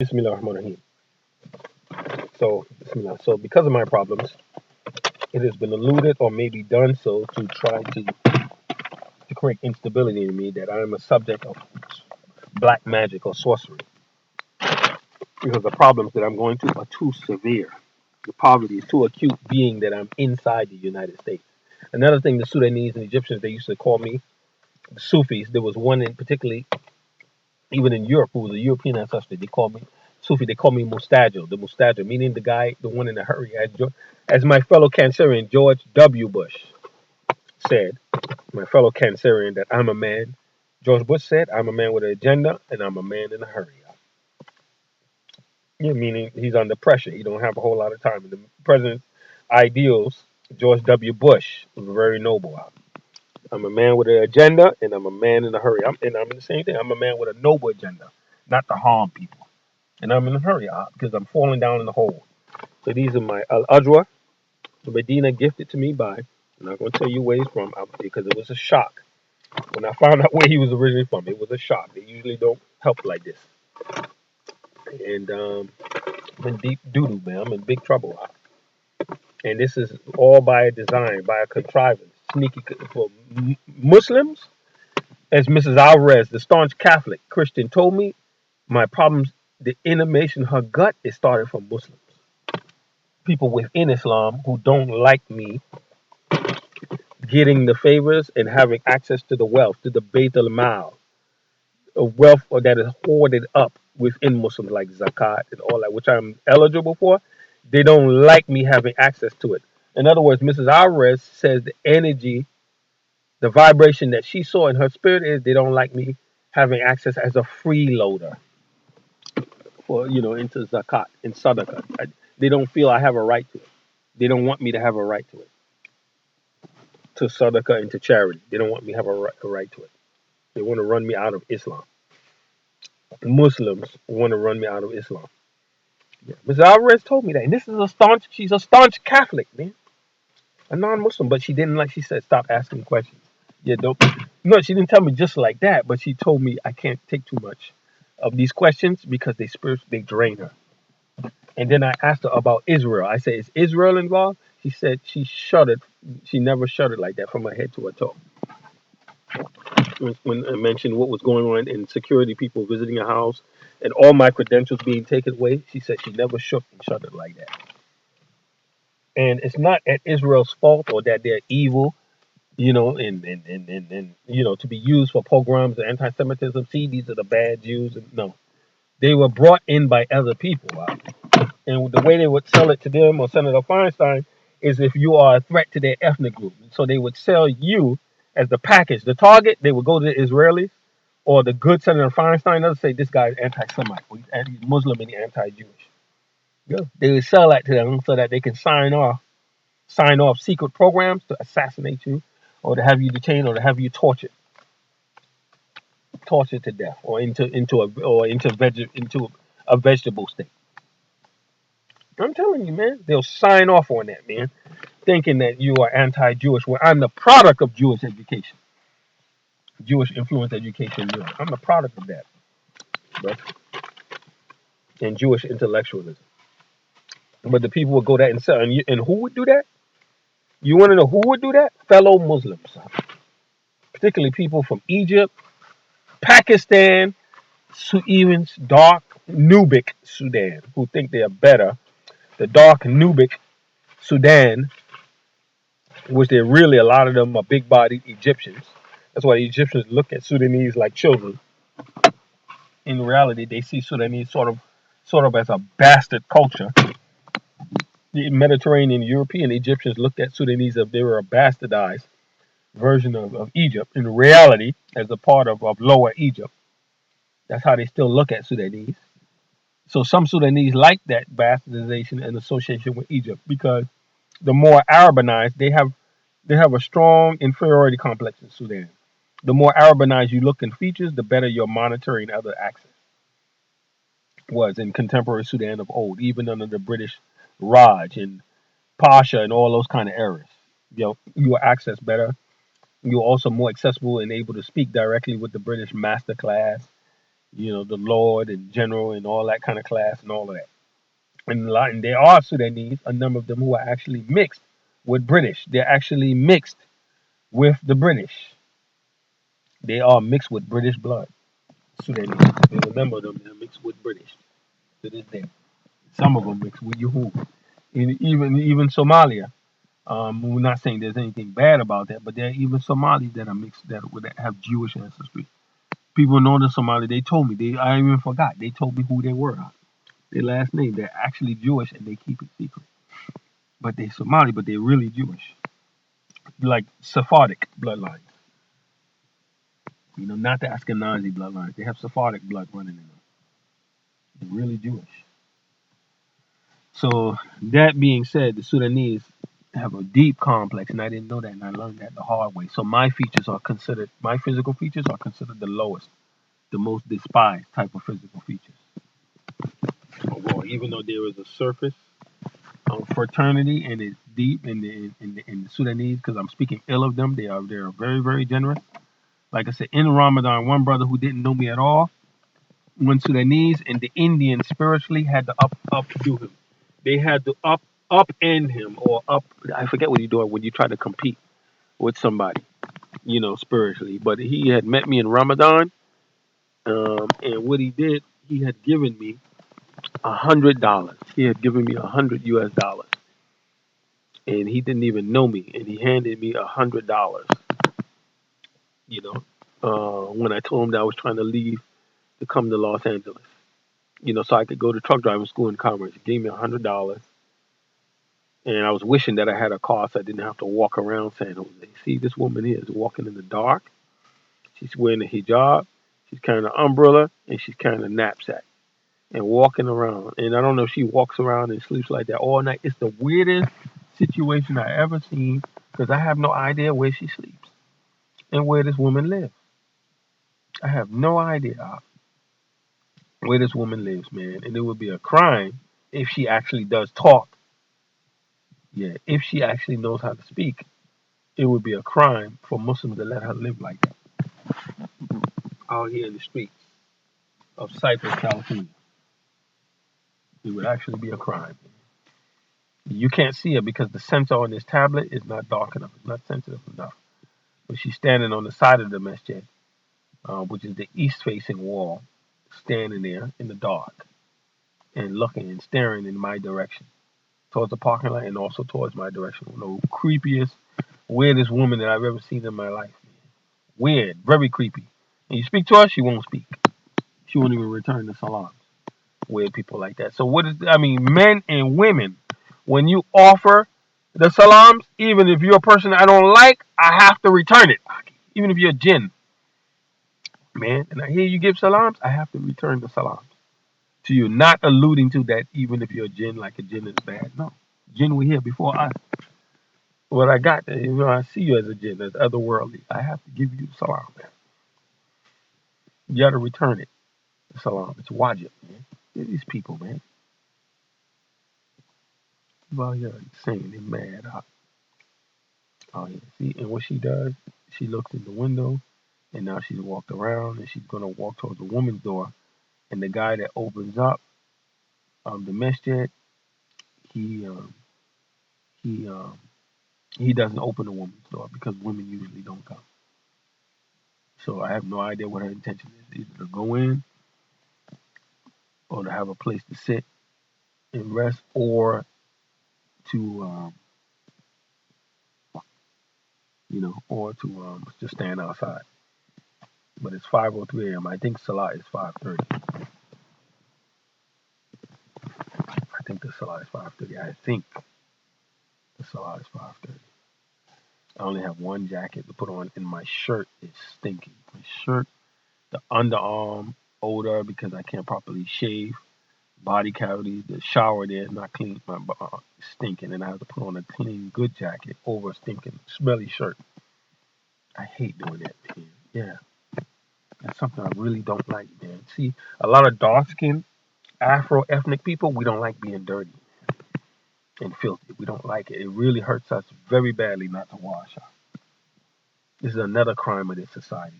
Bismillahirrahmanirrahim. So because of my problems, it has been alluded or maybe done so to try to create instability in me that I am a subject of black magic or sorcery because the problems that I'm going through are too severe. The poverty is too acute, being that I'm inside the United States. Another thing, the Sudanese and Egyptians, they used to call me the Sufis. There was one in particularly, even in Europe, who was a European ancestor. They called me Sufi. They called me Mustajo, the Mustajo, meaning the guy, the one in a hurry. As my fellow Cancerian George W. Bush said, my fellow Cancerian, that I'm a man. George Bush said, I'm a man with an agenda, and I'm a man in a hurry. Yeah, meaning he's under pressure. He don't have a whole lot of time. And the president's ideals, George W. Bush, was very noble. I'm a man with an agenda, and I'm a man in a hurry. I'm the same thing. I'm a man with a noble agenda, not to harm people. And I'm in a hurry because I'm falling down in the hole. So these are my Al Ajwa, the Medina gifted to me by. I'm not going to tell you where he's from because it was a shock. When I found out where he was originally from, it was a shock. They usually don't help like this. And I'm in deep doo-doo, man. I'm in big trouble. And this is all by design, by a contrivance. Sneaky for Muslims, as Mrs. Alvarez, the staunch Catholic Christian, told me, my problems, the intimation, her gut, it started from Muslims. People within Islam who don't like me getting the favors and having access to the wealth, to the Bait al-Mal, a wealth that is hoarded up within Muslims like zakat and all that, which I'm eligible for. They don't like me having access to it. In other words, Mrs. Alvarez says the energy, the vibration that she saw in her spirit is they don't like me having access as a freeloader for into zakat and sadaqah. They don't feel I have a right to it. They don't want me to have a right to it. To sadaqah and to charity. They don't want me to have a right to it. They want to run me out of Islam. Muslims want to run me out of Islam. Yeah. Ms. Alvarez told me that. And this is she's a staunch Catholic, man. A non-Muslim, but she didn't like, she said, stop asking questions. Yeah, don't. No, she didn't tell me just like that, but she told me I can't take too much of these questions because they drain her. And then I asked her about Israel. I said, is Israel involved? She said she shuddered. She never shuddered like that from her head to her toe. When I mentioned what was going on in security, people visiting her house, and all my credentials being taken away, she said she never shook and shuddered like that. And it's not at Israel's fault or that they're evil, and to be used for pogroms and anti-Semitism. See, these are the bad Jews. And no, they were brought in by other people. And the way they would sell it to them or Senator Feinstein is if you are a threat to their ethnic group. So they would sell you as the package. The target, they would go to the Israelis or the good Senator Feinstein. They'll say this guy is anti-Semite, or he's Muslim and he's anti-Jewish. Yeah. They would sell that to them so that they can sign off secret programs to assassinate you or to have you detained or to have you tortured to death or into a vegetable state. I'm telling you, man, they'll sign off on that, man, thinking that you are anti-Jewish. Well, I'm the product of Jewish education, Jewish influence education. I'm the product of that, bro, and Jewish intellectualism. But the people would go that and sell, and who would do that? You want to know who would do that? Fellow Muslims, particularly people from Egypt, Pakistan, even dark Nubic Sudan, who think they are better. The dark Nubic Sudan, which they're really, a lot of them are big-bodied Egyptians. That's why the Egyptians look at Sudanese like children. In reality, they see Sudanese sort of as a bastard culture. The Mediterranean European Egyptians looked at Sudanese as if they were a bastardized version of Egypt. In reality, as a part of Lower Egypt. That's how they still look at Sudanese. So some Sudanese like that bastardization and association with Egypt because the more Arabanized they have a strong inferiority complex in Sudan. The more Arabanized you look in features, the better your monitoring other access was in contemporary Sudan of old, even under the British Raj and Pasha and all those kind of eras. You access better. You're also more accessible and able to speak directly with the British master class the Lord and General and all that kind of class and all of that. And there are Sudanese, a number of them who are actually mixed with British. They're actually mixed with the British. They are mixed with British blood. Sudanese. There's a number of them that are mixed with British to this day. Some of them mixed with Yahoo. Even Somalia. We're not saying there's anything bad about that, but there are even Somalis that are mixed that have Jewish ancestry. People know the Somali. They told me. I even forgot. They told me who they were. Their last name. They're actually Jewish and they keep it secret. But they're Somali, but they're really Jewish. Like Sephardic bloodline. Not the Ashkenazi bloodline. They have Sephardic blood running in them. They're really Jewish. So that being said, the Sudanese have a deep complex, and I didn't know that, and I learned that the hard way. So my physical features are considered the lowest, the most despised type of physical features. Well, even though there is a surface fraternity and it's deep in the Sudanese, because I'm speaking ill of them, they are very, very generous. Like I said, in Ramadan, one brother who didn't know me at all, one Sudanese and the Indians spiritually had to updo him. They had to upend him or up. I forget what you do when you try to compete with somebody, spiritually. But he had met me in Ramadan, and what he did, he had given me $100. He had given me $100 US, and he didn't even know me, and he handed me $100. When I told him that I was trying to leave to come to Los Angeles, so I could go to truck driving school in Commerce. He gave me $100. And I was wishing that I had a car so I didn't have to walk around San Jose. See, this woman here is walking in the dark. She's wearing a hijab. She's carrying an umbrella, and she's carrying a knapsack and walking around. And I don't know if she walks around and sleeps like that all night. It's the weirdest situation I ever seen because I have no idea where she sleeps and where this woman lives. I have no idea where this woman lives, man. And it would be a crime if she actually does talk. Yeah, if she actually knows how to speak, it would be a crime for Muslims to let her live like that out here in the streets of Cypress, California. It would actually be a crime. You can't see her because the sensor on this tablet is not dark enough. It's not sensitive enough. But she's standing on the side of the masjid, which is the east-facing wall, standing there in the dark and looking and staring in my direction, towards the parking lot and also towards my direction. The creepiest, weirdest woman that I've ever seen in my life. Weird, very creepy. And you speak to her, she won't speak. She won't even return the salams. Weird people like that. So men and women, when you offer the salams, even if you're a person I don't like, I have to return it. Even if you're a jinn, man, and I hear you give salams, I have to return the salams to you. Not alluding to that even if you're a jinn, like a jinn is bad. No, jinn were here before us. What I got, I see you as a jinn, as otherworldly. I have to give you the salam, man. You got to return it. The salam. It's wajib, man. These people, man. People out here saying they're mad. Oh, yeah. See, and what she does, she looks in the window, and now she's walked around, and she's going to walk towards the woman's door. And the guy that opens up the masjid, he doesn't open the woman's door because women usually don't come. So I have no idea what her intention is, either to go in or to have a place to sit and rest, or to just stand outside. But it's 5:03 a.m. I think Salah is 5:30. I think the Salah is 5:30. I think the Salah is 5:30. I only have one jacket to put on, and my shirt is stinking. My shirt, the underarm odor because I can't properly shave. Body cavity, the shower there is not clean. My is stinking, and I have to put on a clean, good jacket over a stinking, smelly shirt. I hate doing that, man. Yeah, that's something I really don't like, man. See, a lot of dark-skinned Afro-Ethnic people, we don't like being dirty and filthy. We don't like it. It really hurts us very badly not to wash up. This is another crime of this society.